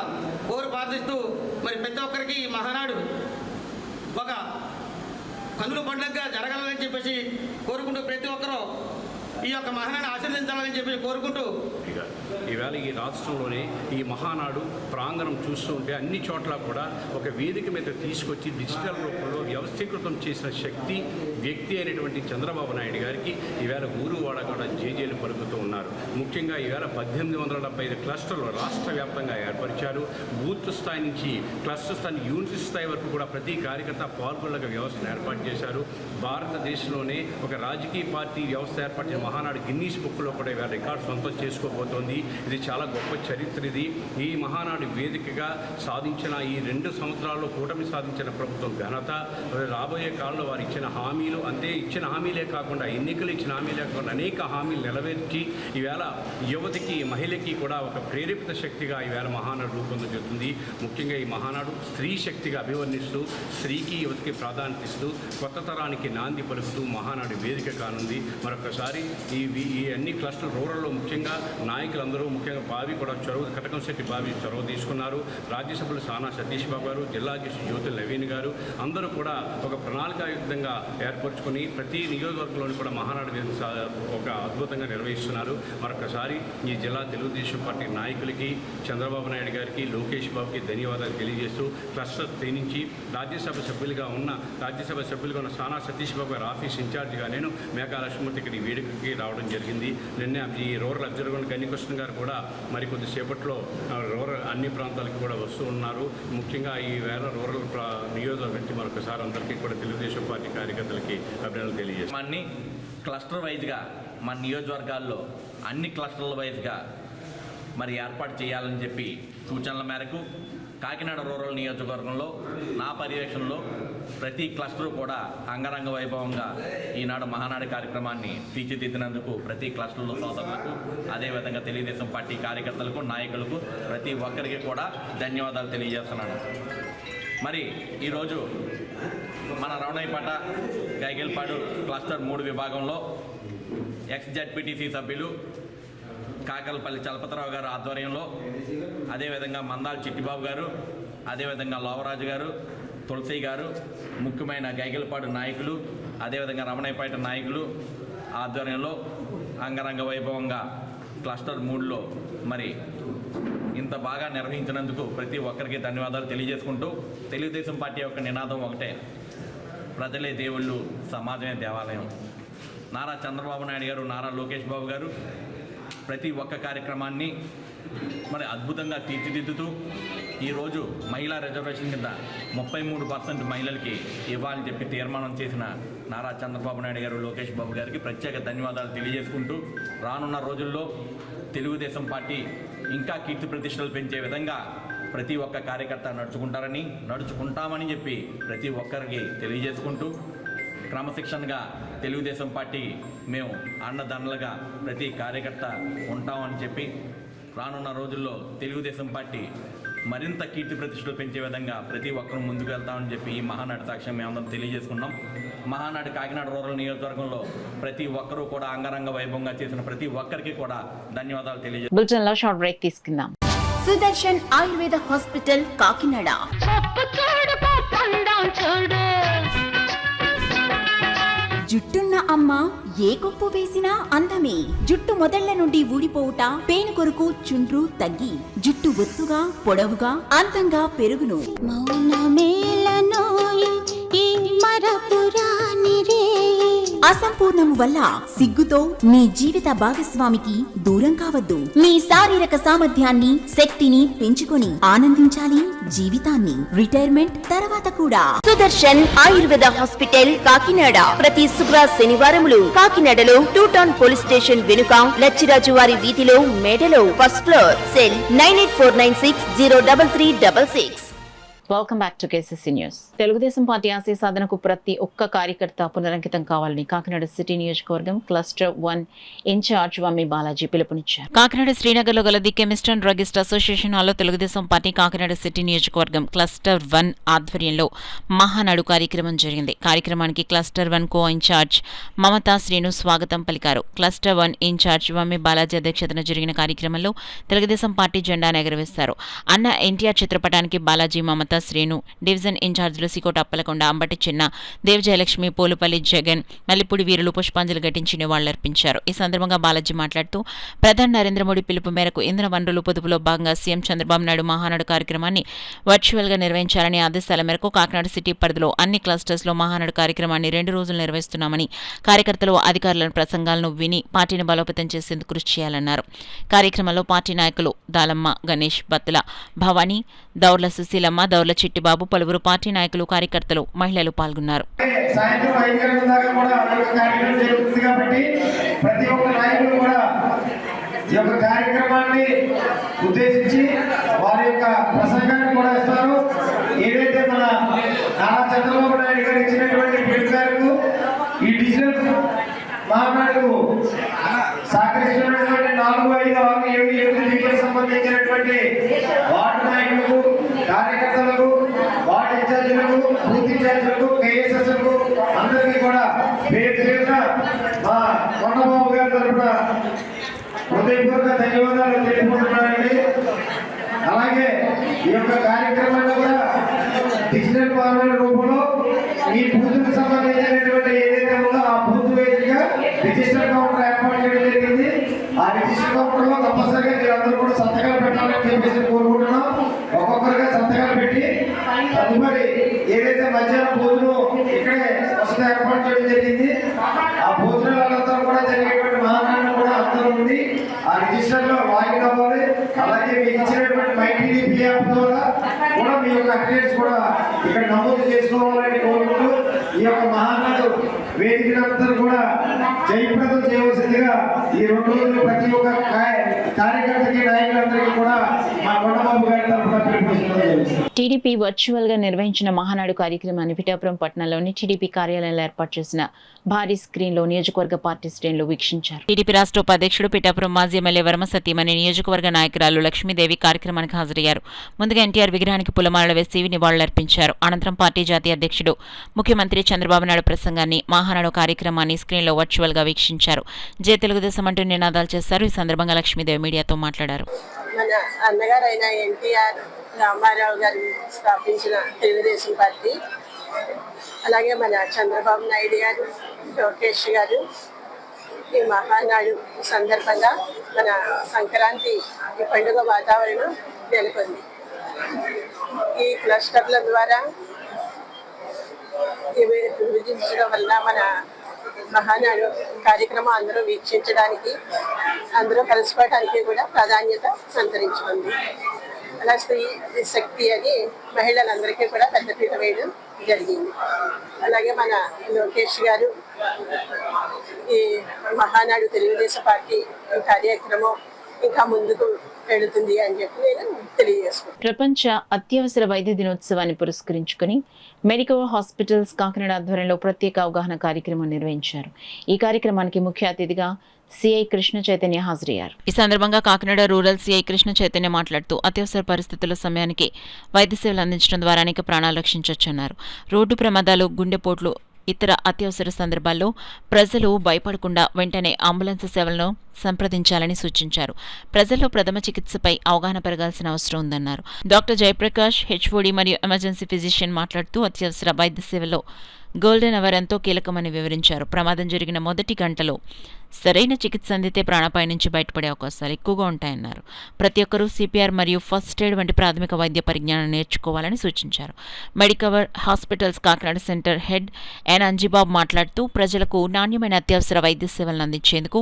కోరి ప్రార్థిస్తూ మరి ప్రతి ఒక్కరికి ఈ మహానాడు ఒక కన్నుల పండుగగా జరగాలని చెప్పేసి కోరుకుంటూ ప్రతి ఒక్కరూ ఈ యొక్క మహానాడు ఆశీర్వదించాలని చెప్పి కోరుకుంటూ ఈవేళ ఈ రాష్ట్రంలోనే ఈ మహానాడు ప్రాంగణం చూస్తూ ఉంటే అన్ని చోట్ల కూడా ఒక వేదిక మీద తీసుకొచ్చి డిజిటల్ రూపంలో వ్యవస్థీకృతం చేసిన వ్యక్తి అయినటువంటి చంద్రబాబు నాయుడు గారికి ఈవేళ ఊరు వాడ కూడా జేజేలు పలుకుతూ ఉన్నారు. ముఖ్యంగా ఈవేళ 1875 క్లస్టర్లు రాష్ట్ర వ్యాప్తంగా ఏర్పరిచారు. బూత్ స్థాయి నుంచి క్లస్టర్ స్థాయి, యూనిట్ స్థాయి వరకు కూడా ప్రతి కార్యకర్త పాల్గొనగ వ్యవస్థను ఏర్పాటు చేశారు. భారతదేశంలోనే ఒక రాజకీయ పార్టీ వ్యవస్థ ఏర్పడిన మహానాడు గిన్నీస్ బుక్లో కూడా ఈవేళ రికార్డు సొంతం చేసుకోబోతోంది. ఇది చాలా గొప్ప చరిత్ర. ఇది ఈ మహానాడు వేదికగా సాధించిన ఈ 2 సంవత్సరాల్లో కూటమి సాధించిన ప్రభుత్వం ఘనత, రాబోయే కాలంలో వారు ఇచ్చిన హామీలు, అంతే ఇచ్చిన హామీలే కాకుండా ఎన్నికలు ఇచ్చిన హామీలే కాకుండా అనేక హామీలు నెరవేర్చి ఈవేళ యువతికి, మహిళకి కూడా ఒక ప్రేరేపిత శక్తిగా ఈవేళ మహానాడు రూపొందుతుంది. ముఖ్యంగా ఈ మహానాడు స్త్రీ శక్తిగా అభివర్ణిస్తూ స్త్రీకి, యువతికి ప్రాధాన్యత ఇస్తూ కొత్త తరానికి నాంది పలుకుతూ మహానాడు వేదిక కానుంది. మరొకసారి ఈ అన్ని క్లస్టర్ రూరల్లో ముఖ్యంగా నాయకులందరూ, ముఖ్యంగా బావి కూడా కటకంశెట్టి బావి చొరవ తీసుకున్నారు. రాజ్యసభలో సానా సతీష్ బాబు గారు, జిల్లా అధ్యక్షుడు జ్యోతి నవీన్ గారు అందరూ కూడా ఒక ప్రణాళికాయుక్తంగా ఏర్పరచుకొని ప్రతి నియోజకవర్గంలోని కూడా మహానాడు వేదిక ఒక అద్భుతంగా నిర్వహిస్తున్నారు. మరొకసారి ఈ జిల్లా తెలుగుదేశం పార్టీ నాయకులకి, చంద్రబాబు నాయుడు గారికి, లోకేష్ బాబుకి ధన్యవాదాలు తెలియజేస్తూ క్లస్టర్ నుంచి రాజ్యసభ సభ్యులుగా ఉన్న సానా సతీష్ బాబు గారు ఆఫీస్ ఇన్ఛార్జిగా నేను మేకా లక్ష్మణమూర్తి ఇక్కడ ఈ వేడుకకి రావడం జరిగింది. నిన్న ఈ రూరల్ అబ్జర్వర్ గన్నికృష్ణ గారు కూడా మరి కొద్దిసేపట్లో రూరల్ అన్ని ప్రాంతాలకు కూడా వస్తూ ఉన్నారు. ముఖ్యంగా ఈ వేళ రూరల్ నియోజకవర్గం మరొకసారి అందరికీ కూడా తెలుగుదేశం పార్టీ కార్యకర్తలకి అభినందనలు తెలియజేస్తాం. అన్ని క్లస్టర్ వైజ్గా మన నియోజకవర్గాల్లో అన్ని క్లస్టర్ల వైజ్గా మరి ఏర్పాటు చేయాలని చెప్పి సూచనల మేరకు కాకినాడ రూరల్ నియోజకవర్గంలో నా పర్యవేక్షణలో ప్రతి క్లస్టర్ కూడా అంగరంగ వైభవంగా ఈనాడు మహానాడు కార్యక్రమాన్ని తీర్చిదిద్దినందుకు ప్రతి క్లస్టర్లో సోదరులకు, అదేవిధంగా తెలుగుదేశం పార్టీ కార్యకర్తలకు, నాయకులకు ప్రతి ఒక్కరికి కూడా ధన్యవాదాలు తెలియజేస్తున్నాను. మరి ఈరోజు మన రమణయ్యపేట, గైగేల్పాడు క్లస్టర్ 3 విభాగంలో ఎక్స్-జడ్పీటీసీ సభ్యులు కాకలపల్లి చలపతిరావు గారు ఆధ్వర్యంలో, అదేవిధంగా మందాల చిట్టిబాబు గారు, అదేవిధంగా లోవరాజు గారు, తులసి గారు, ముఖ్యమైన గైగలపాడు నాయకులు, అదేవిధంగా రమణయ్యపేట నాయకులు ఆధ్వర్యంలో అంగరంగ వైభవంగా క్లస్టర్ 3లో మరి ఇంత బాగా నిర్వహించినందుకు ప్రతి ఒక్కరికి ధన్యవాదాలు తెలియజేసుకుంటూ, తెలుగుదేశం పార్టీ యొక్క నినాదం ఒకటే, ప్రజలే దేవుళ్ళు, సమాజమే దేవాలయం. నారా చంద్రబాబు నాయుడు గారు, నారా లోకేష్ బాబు గారు ప్రతి ఒక్క కార్యక్రమాన్ని మరి అద్భుతంగా తీర్చిదిద్దుతూ ఈరోజు మహిళా రిజర్వేషన్ కింద 33% మహిళలకి ఇవ్వాలని చెప్పి తీర్మానం చేసిన నారా చంద్రబాబు నాయుడు గారు, లోకేష్ బాబు గారికి ప్రత్యేక ధన్యవాదాలు తెలియజేసుకుంటూ రానున్న రోజుల్లో తెలుగుదేశం పార్టీ ఇంకా కీర్తి ప్రతిష్టలు పెంచే విధంగా ప్రతి ఒక్క కార్యకర్త నడుచుకుంటామని చెప్పి ప్రతి ఒక్కరికి తెలియజేసుకుంటూ క్రమశిక్షణగా తెలుగుదేశం పార్టీ మేము అండదండలుగా ప్రతి కార్యకర్త ఉంటామని చెప్పి రానున్న రోజుల్లో తెలుగుదేశం పార్టీ మరింత కీర్తి ప్రతిష్టలు పెంచే విధంగా ప్రతి ఒక్కరూ ముందుకు వెళ్తామని చెప్పి ఈ మహానాడు సాక్ష్యం మేమందరం తెలియజేసుకున్నాం. మహానాడు కాకినాడ రూరల్ నియోజకవర్గంలో ప్రతి ఒక్కరూ కూడా అంగరంగ వైభవంగా చేసిన ప్రతి ఒక్కరికి కూడా ధన్యవాదాలు తెలియజేస్తున్నాం. బులెటిన్లో షార్ట్ బ్రేక్ తీసుకుందాం. సుదర్శన్ ఆయుర్వేద హాస్పిటల్ కాకినాడ. జుట్టున్న అమ్మ ఏ కొప్పు వేసినా అందమే. జుట్టు మొదళ్ల నుండి ఊడిపోవుట, పేను కొరకు చుండ్రు తగ్గి జుట్టు ఒత్తుగా పొడవుగా అందంగా పెరుగును. అసంపూర్ణము వల్ల సిగ్గుతో మీ జీవిత భాగస్వామికి దూరం కావద్దు. మీ శారీరక సామర్థ్యాన్ని, శక్తిని పెంచుకొని ఆనందించాలి జీవితాన్ని, రిటైర్మెంట్ తర్వాత కూడా. సుదర్శన్ ఆయుర్వేద హాస్పిటల్ కాకినాడ. ప్రతి శుక్ర శనివారములు కాకినాడలో 2 టౌన్ పోలీస్ స్టేషన్ వెనుక లచ్చిరాజు వారి వీధిలో మేడలో first floor. Cell 9849603366. Welcome back to KCC news. Telugu Desam party ఆశయ సాధనకు ప్రతి ఒక్క కార్యకర్త పునరంకితం కావాలని కాకినాడ సిటీ నియోజకవర్గం క్లస్టర్ 1 ఇన్ఛార్జ్ వమ్మి బాలాజీ పిలుపునిచ్చారు. కాకినాడ శ్రీనగర్లో గల the chemist and druggist association హాల్లో తెలుగుదేశం పార్టీ కాకినాడ సిటీ నియోజకవర్గం క్లస్టర్ 1 ఆధ్వర్యంలో మహానాడు కార్యక్రమం జరిగింది. కార్యక్రమానికి cluster 1 co in charge Mamata Srinu స్వాగతం పలికారు. క్లస్టర్ 1 ఇన్ఛార్జ్ వమ్మి బాలాజీ అధ్యక్షతన జరిగిన కార్యక్రమంలో తెలుగుదేశం పార్టీ జెండాను ఎగురవేశారు. అన్న ఎన్టీఆర్ చిత్రపటానికి బాలాజీ, మమతా శ్రీను, డివిజన్ ఇన్ఛార్జీలు సికోట అప్పలకొండ, అంబటి చిన్న, దేవజయలక్ష్మి, పోలుపల్లి జగన్, మల్లిపూడి వీరులు పుష్పాంజలి ఘటించి నివాళులర్పించారు. ఈ సందర్భంగా బాలాజీ మాట్లాడుతూ ప్రధాని నరేంద్ర మోడీ పిలుపు మేరకు ఇంధన వనరుల పొదుపులో భాగంగా సీఎం చంద్రబాబు నాయుడు మహానాడు కార్యక్రమాన్ని వర్చువల్ గా నిర్వహించాలని ఆదేశాల మేరకు కాకినాడ సిటీ పరిధిలో అన్ని క్లస్టర్స్ లో మహానాడు కార్యక్రమాన్ని 2 రోజులు నిర్వహిస్తున్నామని, కార్యకర్తలు, అధికారుల ప్రసంగాలను విని పార్టీని బలోపేతం చేసేందుకు కృషి చేయాలన్నారు. కార్యక్రమంలో పార్టీ నాయకులు దాలమ్మ, గణేష్, బత్తుల భవానీ, దౌర్ల సుశీలమ్మ, దౌర్ల చిట్టిబాబు, పలువురు పార్టీ నాయకులు, కార్యకర్తలు, మహిళలు పాల్గొన్నారు. సాయంత్రం 5 గంటల దాకా కూడా కార్యక్రమం జరుగుతుంది కాబట్టి ప్రతి ఒక్క నాయకులు కూడా ఈ యొక్క కార్యక్రమాన్ని ఉద్దేశించి వారి యొక్క ప్రసంగాన్ని కూడా ఇస్తారు. ఏదైతే మన నారా చంద్రబాబు నాయుడు గారు ఇచ్చినటువంటి పిలుపు మేరకు ఈ డిజిటల్ మహానాడుకు సహకరిస్తున్నటువంటి 4, 5, 6, 7, 8 డివిజన్ సంబంధించినటువంటి వార్డు నాయకులకు, కార్యకర్తలకు, వార్డు ఇన్ఛార్జీలకు, బూత్ ఇన్ఛార్జీలకు, కేఎస్ఎస్లకు అందరికీ కూడా పేరు పేరున మా కొండబాబు గారి తరఫున హృదయపూర్వక ధన్యవాదాలు తెలుపుకుంటున్నానండి. అలాగే ఈ యొక్క కార్యక్రమాన్ని కూడా డిజిటల్ మహానాడు రూపంలో ఈ బూత్కు సంబంధించినటువంటి ఏదైతే ఉందో ఆ బూత్ వేదికగా రిజిస్టర్ కౌంటర్ ఏర్పాటు చేయడం జరిగింది. ఆ రిజిస్టర్ కౌంటర్ లో తప్పనిసరిగా మీరందరూ కూడా సంతకాలు పెట్టాలని చెప్పేసి కోరుకుంటున్నాం. ఒక్కొక్కరిగా సంతకాలు పెట్టి తదుపరి ఏదైతే మధ్యాహ్నం భోజనం ఇక్కడే వసతి ఏర్పాటు చేయడం జరిగింది. ఆ భోజనాలందరూ కూడా జరిగేటువంటి మహానాడు కూడా అందరూ ఉంది ఆ రిజిస్టర్ లో లాగిన్ అవ్వాలి. అలాగే మీకు ఇచ్చినటువంటి మైటీడీపీ యాప్ ద్వారా కూడా మీ యొక్క అటెండెన్స్ కూడా ఇక్కడ నమోదు చేసుకోవాలని కోరుకుంటూ ఈ యొక్క మహానాడు వేదికలందరూ కూడా జయప్రదం చేయవలసిందిగా ఈ 2 రోజులు ప్రతి ఒక్క కార్యకర్తకి, నాయకులందరికీ కూడా మా కొండబాబు గారి తరఫున పిలుపునిస్తున్నాం. టీడీపీ వర్చువల్ గా నిర్వహించిన మహానాడు కార్యక్రమాన్ని పిఠాపురం పట్టణంలోని టీడీపీ కార్యాలయంలో ఏర్పాటు చేసిన భారీ స్క్రీన్ లో నియోజకవర్గ పార్టీ శ్రేణులు వీక్షించారు. టీడీపీ రాష్ట్ర ఉపాధ్యక్షుడు పిఠాపురం మాజీ ఎమ్మెల్యే వర్మ సతీమణి, నియోజకవర్గ నాయకురాలు లక్ష్మీదేవి కార్యక్రమానికి హాజరయ్యారు. ముందుగా ఎన్టీఆర్ విగ్రహానికి పూలమాలలు వేసి నివాళులర్పించారు. అనంతరం పార్టీ జాతీయ అధ్యక్షుడు ముఖ్యమంత్రి చంద్రబాబు నాయుడు ప్రసంగాన్ని, మహానాడు కార్యక్రమాన్ని స్క్రీన్ లో వర్చువల్ గా వీక్షించారు. జయ తెలుగుదేశం అంటూ నినాదాలు చేశారు. ఈ సందర్భంగా లక్ష్మీదేవి మీడియాతో మాట్లాడారు. మన అన్నగారైన ఎన్టీఆర్ రామారావు గారు స్థాపించిన తెలుగుదేశం పార్టీ, అలాగే మన చంద్రబాబు నాయుడు గారు, లోకేష్ గారు ఈ మహానాడు సందర్భంగా మన సంక్రాంతి ఈ పండుగ వాతావరణం నెలకొంది. ఈ క్లస్టర్ల ద్వారా విభజించడం వల్ల మన మహానాడు కార్యక్రమం అందరూ వీక్షించడానికి, అందరూ కలుసుకోవడానికి కూడా ప్రాధాన్యత సంతరించుకుంది. అలా స్త్రీ శక్తి అని మహిళలందరికీ కూడా పెద్దపీట వేయడం జరిగింది. అలాగే మన లోకేష్ గారు ఈ మహానాడు తెలుగుదేశం పార్టీ కార్యక్రమం ఇంకా ముందుకు వెళుతుంది అని చెప్పి నేను తెలియజేసుకుంటాను. ప్రపంచ అత్యవసర వైద్య దినోత్సవాన్ని పురస్కరించుకుని మెడికవర్ హాస్పిటల్స్ కాకినాడ ఆధ్వర్యంలో ప్రత్యేక అవగాహన కార్యక్రమం నిర్వహించారు. ఈ కార్యక్రమానికి ముఖ్య అతిథిగా సిఐ కృష్ణ చైతన్య హాజరయ్యారు. ఈ సందర్భంగా కాకినాడ రూరల్ సిఐ కృష్ణ చైతన్య మాట్లాడుతూ అత్యవసర పరిస్థితుల సమయానికి వైద్య సేవలు అందించడం ద్వారా అనేక ప్రాణాలు రక్షించొచ్చన్నారు. రోడ్డు ప్రమాదాలు, గుండెపోట్లు, ఇతర అత్యవసర సందర్భాల్లో ప్రజలు భయపడకుండా వెంటనే అంబులెన్స్ సేవలను సంప్రదించాలని సూచించారు. ప్రజల్లో ప్రథమ చికిత్సపై అవగాహన పెరగాల్సిన అవసరం ఉందన్నారు. డాక్టర్ జయప్రకాష్, హెచ్ఓడి మరియు ఎమర్జెన్సీ ఫిజిషియన్ మాట్లాడుతూ అత్యవసర వైద్య సేవలో గోల్డెన్ అవర్ ఎంతో కీలకమని వివరించారు. ప్రమాదం జరిగిన మొదటి గంటలో సరైన చికిత్స అందితే ప్రాణాపాయ నుంచి బయటపడే అవకాశాలు ఎక్కువగా ఉంటాయన్నారు. ప్రతి ఒక్కరూ సిపిఆర్ మరియు ఫస్ట్ ఎయిడ్ వంటి ప్రాథమిక వైద్య పరిజ్ఞానం నేర్చుకోవాలని సూచించారు. Medicover hospitals Kakinada centre head N Anjibabu మాట్లాడుతూ ప్రజలకు నాణ్యమైన అత్యవసర వైద్య సేవలను అందించేందుకు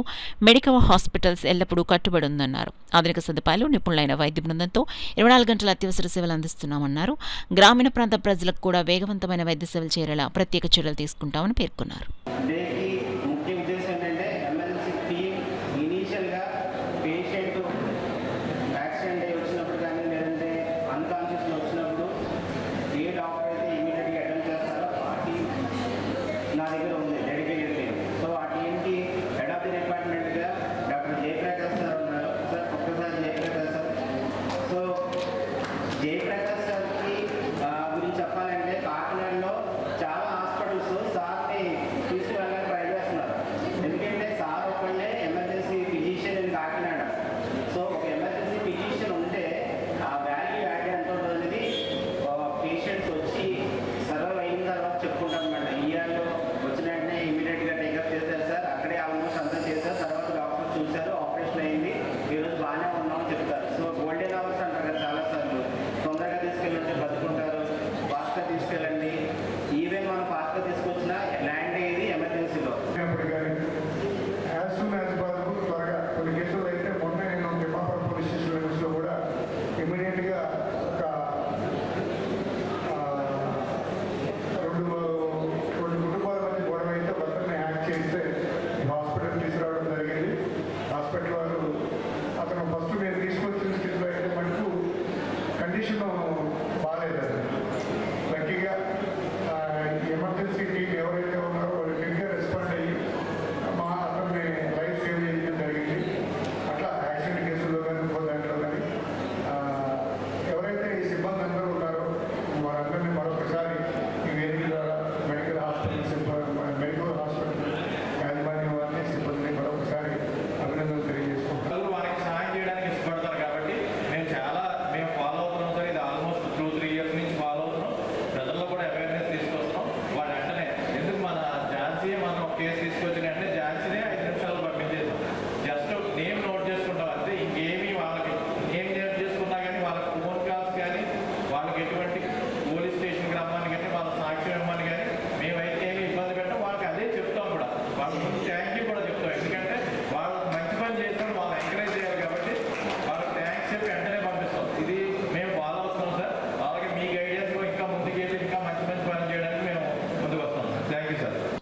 మెడికవర్ హాస్పిటల్స్ ఎల్లప్పుడూ కట్టుబడి ఉందన్నారు. ఆధునిక సదుపాయాలు, నిపుణులైన వైద్య బృందంతో 24 గంటల అత్యవసర సేవలు అందిస్తున్నామన్నారు. గ్రామీణ ప్రాంత ప్రజలకు కూడా వేగవంతమైన వైద్య సేవలు చేరేలా ప్రత్యేక చర్యలు తీసుకుంటామని పేర్కొన్నారు.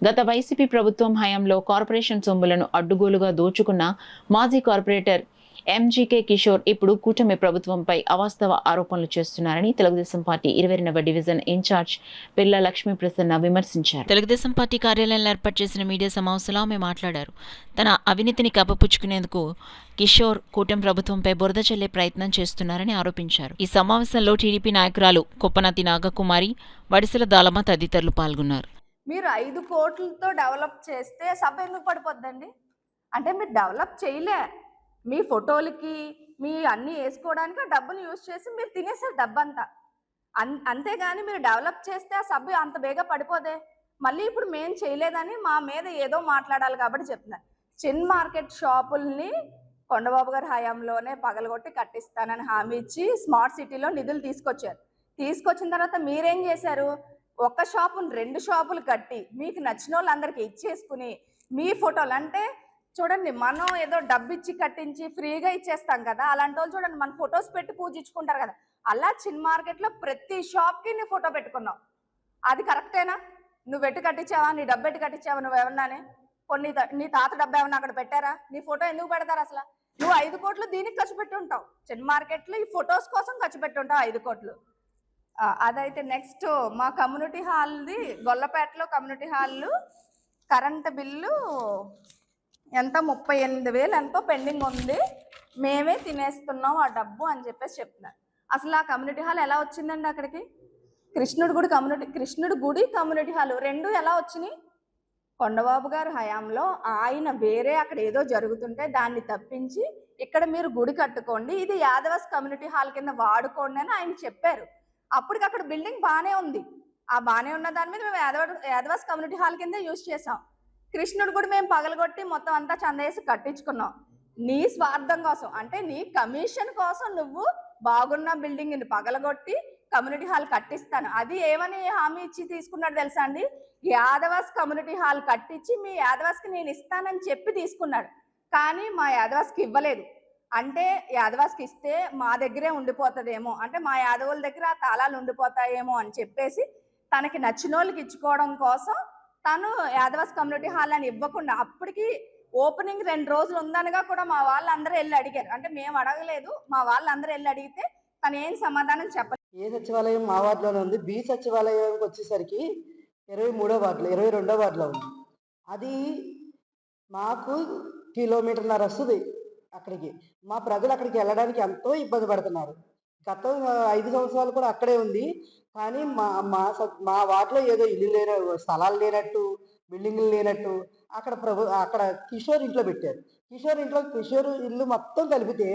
గత వైసీపీ ప్రభుత్వం హయాంలో కార్పొరేషన్ సొమ్ములను అడ్డుగోలుగా దోచుకున్న మాజీ కార్పొరేటర్ ఎంజీకే కిషోర్ ఇప్పుడు కూటమి ప్రభుత్వంపై అవాస్తవ ఆరోపణలు చేస్తున్నారని తెలుగుదేశం పార్టీ 22వ డివిజన్ ఇన్ఛార్జ్ పిల్ల లక్ష్మీ ప్రసన్న విమర్శించారు. తెలుగుదేశం పార్టీ కార్యాలయంలో ఏర్పాటు చేసిన మీడియా సమావేశంలో ఆమె మాట్లాడారు. తన అవినీతిని కప్పిపుచ్చుకునేందుకు కిషోర్ కూటమి ప్రభుత్వంపై బురద చల్లే ప్రయత్నం చేస్తున్నారని ఆరోపించారు. ఈ సమావేశంలో టీడీపీ నాయకురాలు కొప్పనతి నాగకుమారి, వడిసెల దాలమ్మ తదితరులు పాల్గొన్నారు. మీరు 5 కోట్లతో డెవలప్ చేస్తే సభ ఎందుకు పడిపోద్దండి? అంటే మీరు డెవలప్ చేయలే, మీ ఫోటోలకి మీ అన్నీ వేసుకోవడానికి ఆ డబ్బును యూజ్ చేసి మీరు తినేసారు డబ్బంతా. అంతేగాని మీరు డెవలప్ చేస్తే ఆ సభ అంత బేగా పడిపోదే. మళ్ళీ ఇప్పుడు మేము చేయలేదని మా మీద ఏదో మాట్లాడాలి కాబట్టి చెప్తున్నారు. చిన్ మార్కెట్ షాపుల్ని కొండబాబు గారి హయాంలోనే పగలగొట్టి కట్టిస్తానని హామీ ఇచ్చి స్మార్ట్ సిటీలో నిధులు తీసుకొచ్చారు. తీసుకొచ్చిన తర్వాత మీరేం చేశారు? ఒక షాపుని 2 షాపులు కట్టి మీకు నచ్చిన వాళ్ళందరికీ ఇచ్చేసుకుని మీ ఫోటోలు, అంటే చూడండి మనం ఏదో డబ్బు ఇచ్చి కట్టించి ఫ్రీగా ఇచ్చేస్తాం కదా, అలాంటి వాళ్ళు చూడండి మన ఫొటోస్ పెట్టి పూజించుకుంటారు కదా, అలా చిన్ మార్కెట్లో ప్రతి షాప్కి నీ ఫోటో పెట్టుకున్నావు. అది కరెక్టేనా? నువ్వు పెట్టి కట్టించావా? నీ డబ్బు పెట్టి కట్టించావా? నువ్వు ఏమన్నానే? కొన్ని నీ తాత డబ్బు ఏమన్నా అక్కడ పెట్టారా? నీ ఫోటో ఎందుకు పెడతారు అసలు? నువ్వు 5 కోట్లు దీనికి ఖర్చు పెట్టి ఉంటావు, చిన్న మార్కెట్లో ఈ ఫొటోస్ కోసం ఖర్చు పెట్టి ఉంటావు 5 కోట్లు. అదైతే నెక్స్ట్ మా కమ్యూనిటీ హాల్ది గొల్లపేటలో కమ్యూనిటీ హాల్ కరెంట్ బిల్లు ఎంత 38,000 ఎంతో పెండింగ్ ఉంది, మేమే తినేస్తున్నాం ఆ డబ్బు అని చెప్పేసి చెప్తున్నారు. అసలు ఆ కమ్యూనిటీ హాల్ ఎలా వచ్చిందండి అక్కడికి? కృష్ణుడి గుడి కమ్యూనిటీ హాల్ రెండు ఎలా వచ్చినాయి? కొండబాబు గారి హయాంలో ఆయన వేరే అక్కడ ఏదో జరుగుతుంటే దాన్ని తప్పించి ఇక్కడ మీరు గుడి కట్టుకోండి, ఇది యాదవాస్ కమ్యూనిటీ హాల్ కింద వాడుకోండి అని ఆయన చెప్పారు. అప్పటికి అక్కడ బిల్డింగ్ బాగానే ఉంది, ఆ బాగానే ఉన్న దాని మీద మేము యాదవాస్ కమ్యూనిటీ హాల్ కింద యూజ్ చేసాం. కృష్ణుడు గుడి మేము పగలగొట్టి మొత్తం అంతా చందేసి కట్టించుకున్నాం. నీ స్వార్థం కోసం, అంటే నీ కమిషన్ కోసం నువ్వు బాగున్న బిల్డింగ్ని పగలగొట్టి కమ్యూనిటీ హాల్ కట్టిస్తాను, అది ఏమని హామీ ఇచ్చి తీసుకున్నాడు తెలుసా అండి? యాదవాస్ కమ్యూనిటీ హాల్ కట్టించి మీ యాదవాస్కి నేను ఇస్తానని చెప్పి తీసుకున్నాడు. కానీ మా యాదవాస్కి ఇవ్వలేదు. అంటే యాదవాస్కి ఇస్తే మా దగ్గరే ఉండిపోతుందేమో, అంటే మా యాదవుల దగ్గర ఆ తాళాలు ఉండిపోతాయేమో అని చెప్పేసి తనకి నచ్చిన వాళ్ళకి ఇచ్చుకోవడం కోసం తను యాదవాస్ కమ్యూనిటీ హాల్ అని ఇవ్వకుండా, అప్పటికి ఓపెనింగ్ 2 రోజులు ఉందనగా కూడా మా వాళ్ళందరూ వెళ్ళి అడిగారు. అంటే మేము అడగలేదు, మా వాళ్ళందరూ వెళ్ళి అడిగితే తను ఏం సమాధానం చెప్పలేదు. ఏ సచివాలయం మా వార్డులోనే ఉంది, బి సచివాలయానికి వచ్చేసరికి 23వ వార్డులో 22వ వార్డులో ఉంది. అది మాకు 1.5 కిలోమీటర్ల వస్తుంది అక్కడికి. మా ప్రజలు అక్కడికి వెళ్ళడానికి ఎంతో ఇబ్బంది పడుతున్నారు. గత 5 సంవత్సరాలు కూడా అక్కడే ఉంది. కానీ మా వార్డులో ఏదో ఇల్లు స్థలాలు లేనట్టు, బిల్డింగ్లు లేనట్టు అక్కడ కిషోర్ ఇంట్లో పెట్టారు. కిషోర్ ఇల్లు మొత్తం కలిపితే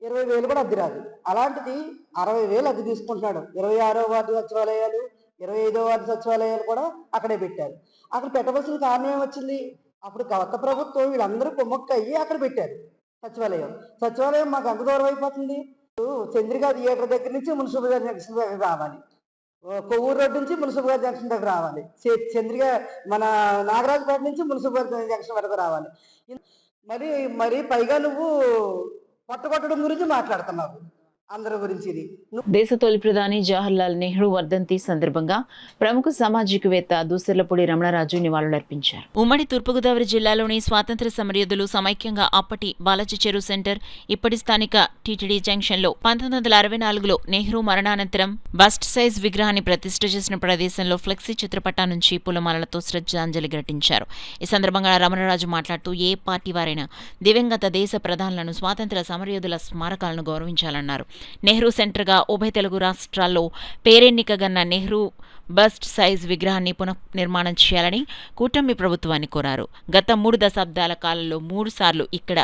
20,000 కూడా అద్దె రాదు. అలాంటిది 60,000 అద్దె తీసుకుంటున్నాడు. 26వ వార్డు సచివాలయాలు, 25వ వార్డు సచివాలయాలు కూడా అక్కడే పెట్టారు. అక్కడ పెట్టవలసిన కారణం ఏమొచ్చింది? అప్పుడు కొత్త ప్రభుత్వం వీళ్ళందరూ కుమ్మక్క అయ్యి అక్కడ పెట్టారు సచివాలయం మాకు ఎంత దూరం అయిపోతుంది? చంద్రిక థియేటర్ దగ్గర నుంచి మున్సిపల్ జంక్షన్ దగ్గర రావాలి, కొవ్వూరు రోడ్ నుంచి మున్సిపల్ జంక్షన్ దగ్గర రావాలి, చంద్రిక మన నాగరాజపేట నుంచి మున్సిపల్ జంక్షన్ వరకు రావాలి. మరి పైగా నువ్వు కొట్టడం గురించి మాట్లాడుతున్నావు అందరి గురించి. ఇది దేశ తొలి ప్రధాని జవహర్లాల్ నెహ్రూ వర్ధంతి సందర్భంగా ప్రముఖ సామాజికవేత్త దూసర్లపూడి రమణరాజు నివాళులర్పించారు. ఉమ్మడి తూర్పుగోదావరి జిల్లాలోని స్వాతంత్ర సమరయోధులు సమైక్యంగా అప్పటి బాలాజీ చెరువు సెంటర్, ఇప్పటి స్థానిక టీటీడీ జంక్షన్ లో 1964లో నెహ్రూ మరణానంతరం బస్ట్ సైజ్ విగ్రహాన్ని ప్రతిష్ఠ చేసిన ప్రదేశంలో ఫ్లెక్సీ చిత్రపటా నుంచి పూలమాలలతో శ్రద్ధాంజలి ఘటించారు. ఈ సందర్భంగా రమణరాజు మాట్లాడుతూ ఏ పార్టీ వారైనా దివంగత దేశ ప్రధానులను, స్వాతంత్ర సమరయోధుల స్మారకాలను గౌరవించాలన్నారు. నెహ్రూ సెంటర్గా ఉభయ తెలుగు రాష్ట్రాల్లో పేరెన్నికగన్న నెహ్రూ బస్ట్ సైజ్ విగ్రహాన్ని పునఃనిర్మాణం చేయాలని కూటమి ప్రభుత్వాన్ని కోరారు. గత 3 దశాబ్దాల కాలంలో 3 సార్లు ఇక్కడ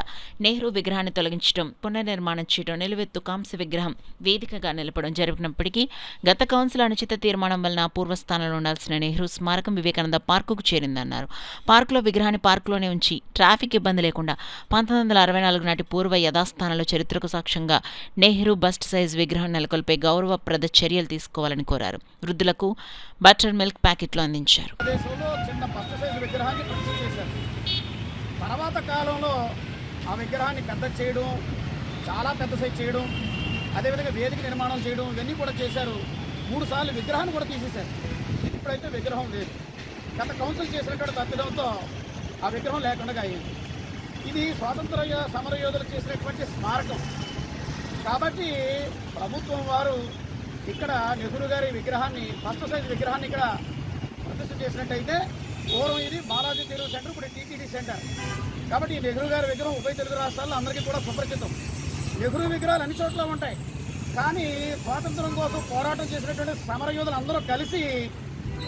నెహ్రూ విగ్రహాన్ని తొలగించడం, పునర్నిర్మాణం చేయడం, నిలువెత్తు కాంస్య విగ్రహం వేదికగా నిలపడం జరిగినప్పటికీ గత కౌన్సిల్ అనుచిత తీర్మానం వలన పూర్వస్థానంలో ఉండాల్సిన నెహ్రూ స్మారకం వివేకానంద పార్కుకు చేరిందన్నారు. పార్కులో విగ్రహాన్ని పార్కులోనే ఉంచి ట్రాఫిక్ ఇబ్బంది లేకుండా 1964 నాటి పూర్వ యథాస్థానంలో చరిత్రకు సాక్ష్యంగా నెహ్రూ బస్ట్ సైజ్ విగ్రహం నెలకొల్పే గౌరవప్రద చర్యలు తీసుకోవాలని కోరారు. వృద్ధులకు బటర్ మిల్క్ ప్యాకెట్లు అందించారు. చిన్న బస్ట్ సైజ్ విగ్రహాన్ని ప్రతిష్ఠ చేశారు. తర్వాత కాలంలో ఆ విగ్రహాన్ని పెద్ద చేయడం, చాలా పెద్ద సైజ్ చేయడం, అదేవిధంగా వేదిక నిర్మాణం చేయడం, ఇవన్నీ కూడా చేశారు. 3 సార్లు విగ్రహాన్ని కూడా తీసేశారు. ఇప్పుడైతే విగ్రహం లేదు. గత కౌన్సిల్ చేసినటువంటి తప్పిదంతో ఆ విగ్రహం లేకుండా అయింది. ఇది స్వాతంత్ర సమరయోధులు చేసినటువంటి స్మారకం కాబట్టి ప్రభుత్వం వారు ఇక్కడ నెహ్రూ గారి విగ్రహాన్ని, ఫస్ట్ సైజ్ విగ్రహాన్ని ఇక్కడ ప్రతిష్ఠ చేసినట్టయితే, పూర్వం ఇది బాలాజీ చెరువు సెంటర్, ఇప్పుడు టీటీడీ సెంటర్ కాబట్టి ఈ నెహ్రూ గారి విగ్రహం ఉభయ తెలుగు రాష్ట్రాల్లో అందరికీ కూడా సుపరిచితం. నెహ్రూ విగ్రహాలు అన్ని చోట్ల ఉంటాయి. కానీ స్వాతంత్రం కోసం పోరాటం చేసినటువంటి సమరయోధులు అందరూ కలిసి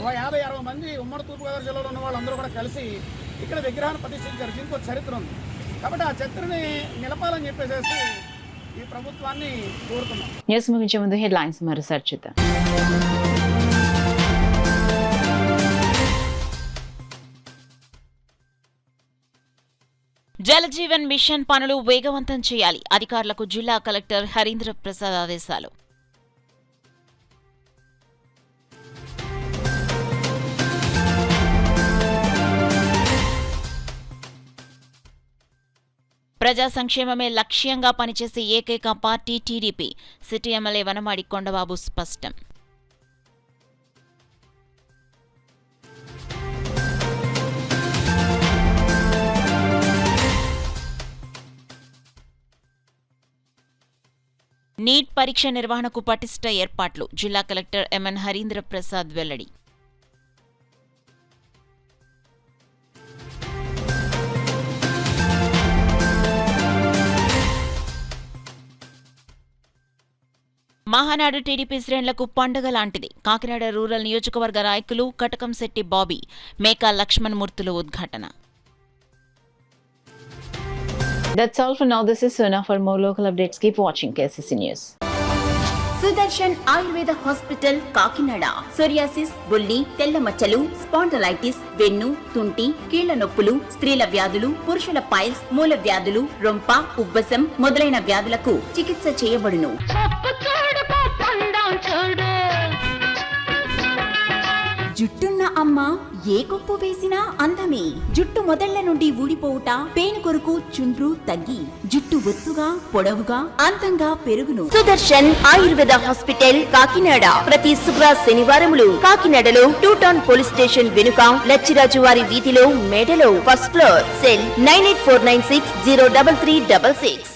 50-60 మంది ఉమ్మడి తూర్పుగోదావరి జిల్లాలో ఉన్న వాళ్ళందరూ కూడా కలిసి ఇక్కడ విగ్రహాన్ని ప్రతిష్ఠించారు. దీనికి ఒక చరిత్ర ఉంది కాబట్టి ఆ చరిత్రని నిలపాలని చెప్పేసి ఈ ప్రభుత్వాన్ని కోరుతున్నాం. న్యూస్ ముగించే ముందు హెడ్లైన్స్ మరోసారి చూద్దాం. జలజీవన్ మిషన్ పనులు వేగవంతం చేయాలి, అధికారులకు జిల్లా కలెక్టర్ హరీంద్ర ప్రసాద్ ఆదేశాలు. ప్రజా సంక్షేమమే లక్ష్యంగా పనిచేసే ఏకైక party TDP, city MLA Vanamadi Kondababu స్పష్టం. నీట్ పరీక్ష నిర్వహణకు పటిష్ట ఏర్పాట్లు జిల్లా కలెక్టర్ ఎంఎన్ హరీంద్ర ప్రసాద్ వెల్లడి. మహానాడు టీడీపీ శ్రేణులకు పండుగ లాంటిది. కాకినాడ రూరల్ నియోజకవర్గ నాయకులు కటకంశెట్టి బాబీ, మేకా లక్ష్మణ్ మూర్తులు ఉద్ఘాటన. That's all for now. This is Sona. For more local updates, keep watching KCC News. Sudarshan Ayurveda hospital Kakinada. Psoriasis, బొల్లి, తెల్ల మచ్చలు, స్పాండలైటిస్, వెన్ను, తుంటి, కీళ్ల నొప్పులు, స్త్రీల వ్యాధులు, పురుషుల పైల్స్, మూల వ్యాధులు, రొంప, ఉబ్బసం మొదలైన వ్యాధులకు చికిత్స చేయబడును. జుట్టున్న అమ్మ ఏ కొప్పు వేసినా అందమే. జుట్టు మొదళ్ల నుండి ఊడిపోవుట, పేను కొరకు చుండ్రు తగ్గి జుట్టు ఒత్తుగా పొడవుగా అందంగా పెరుగును. సుదర్శన్ ఆయుర్వేద హాస్పిటల్ కాకినాడ. ప్రతి శుక్ర శనివారములు కాకినాడలో 2 టౌన్ పోలీస్ స్టేషన్ వెనుక లచ్చిరాజు వారి వీధిలో మేడలో ఫస్ట్ ఫ్లోర్. సెల్ 9849603366.